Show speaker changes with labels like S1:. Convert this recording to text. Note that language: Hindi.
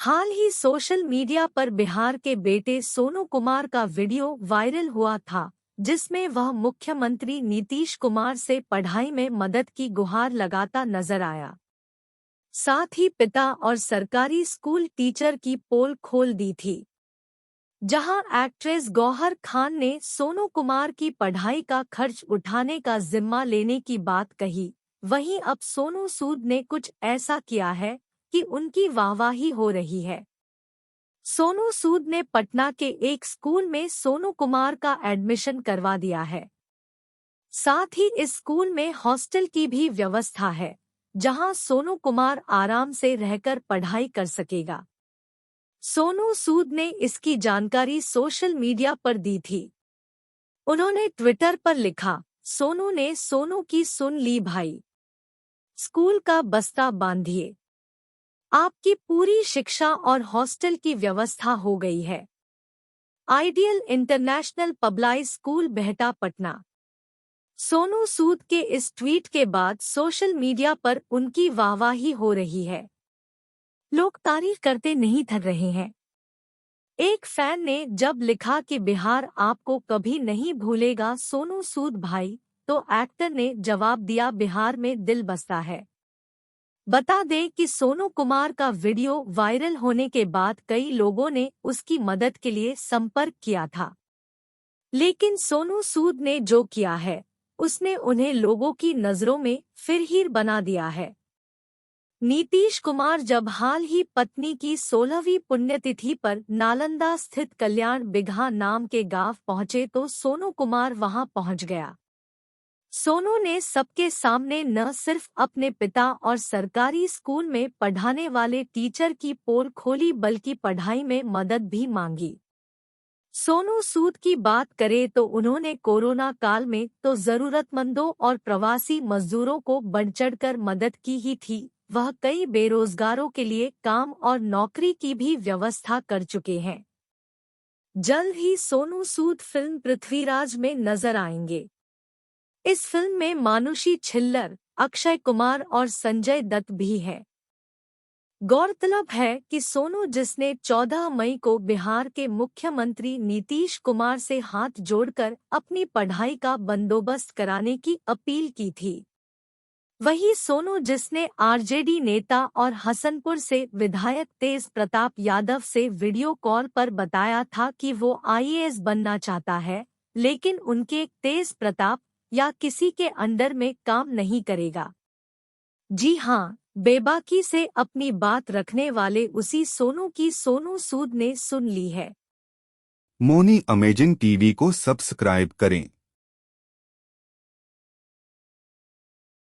S1: हाल ही सोशल मीडिया पर बिहार के बेटे सोनू कुमार का वीडियो वायरल हुआ था, जिसमें वह मुख्यमंत्री नीतीश कुमार से पढ़ाई में मदद की गुहार लगाता नजर आया। साथ ही पिता और सरकारी स्कूल टीचर की पोल खोल दी थी, जहां एक्ट्रेस गौहर खान ने सोनू कुमार की पढ़ाई का खर्च उठाने का जिम्मा लेने की बात कही। वहीं अब सोनू सूद ने कुछ ऐसा किया है कि उनकी वाहवाही हो रही है। सोनू सूद ने पटना के एक स्कूल में सोनू कुमार का एडमिशन करवा दिया है। साथ ही इस स्कूल में हॉस्टल की भी व्यवस्था है, जहां सोनू कुमार आराम से रहकर पढ़ाई कर सकेगा। सोनू सूद ने इसकी जानकारी सोशल मीडिया पर दी थी। उन्होंने ट्विटर पर लिखा, सोनू ने सोनू की सुन ली भाई, स्कूल का बस्ता बांधिए, आपकी पूरी शिक्षा और हॉस्टल की व्यवस्था हो गई है। आइडियल इंटरनेशनल पब्लिक स्कूल बेहटा पटना। सोनू सूद के इस ट्वीट के बाद सोशल मीडिया पर उनकी वाहवाही हो रही है। लोग तारीफ करते नहीं थक रहे हैं। एक फैन ने जब लिखा कि बिहार आपको कभी नहीं भूलेगा सोनू सूद भाई, तो एक्टर ने जवाब दिया, बिहार में दिल बसता है। बता दें कि सोनू कुमार का वीडियो वायरल होने के बाद कई लोगों ने उसकी मदद के लिए संपर्क किया था, लेकिन सोनू सूद ने जो किया है, उसने उन्हें लोगों की नज़रों में फिर हीर बना दिया है। नीतीश कुमार जब हाल ही पत्नी की 16वीं पुण्यतिथि पर नालंदा स्थित कल्याण बिगहा नाम के गांव पहुंचे तो सोनू कुमार वहां पहुंच गया। सोनू ने सबके सामने न सिर्फ अपने पिता और सरकारी स्कूल में पढ़ाने वाले टीचर की पोल खोली, बल्कि पढ़ाई में मदद भी मांगी। सोनू सूद की बात करें तो उन्होंने कोरोना काल में तो जरूरतमंदों और प्रवासी मजदूरों को बढ़-चढ़कर मदद की ही थी, वह कई बेरोजगारों के लिए काम और नौकरी की भी व्यवस्था कर चुके हैं। जल्द ही सोनू सूद फिल्म पृथ्वीराज में नजर आएंगे। इस फिल्म में मानुषी छिल्लर, अक्षय कुमार और संजय दत्त भी है। गौरतलब है कि सोनू, जिसने 14 मई को बिहार के मुख्यमंत्री नीतीश कुमार से हाथ जोड़कर अपनी पढ़ाई का बंदोबस्त कराने की अपील की थी, वही सोनू जिसने आरजेडी नेता और हसनपुर से विधायक तेज प्रताप यादव से वीडियो कॉल पर बताया था कि वो आईएएस बनना चाहता है, लेकिन उनके तेज प्रताप या किसी के अंडर में काम नहीं करेगा। जी हाँ, बेबाकी से अपनी बात रखने वाले उसी सोनू की सोनू सूद ने सुन ली है।
S2: मोनी अमेजिंग टीवी को सब्सक्राइब करें।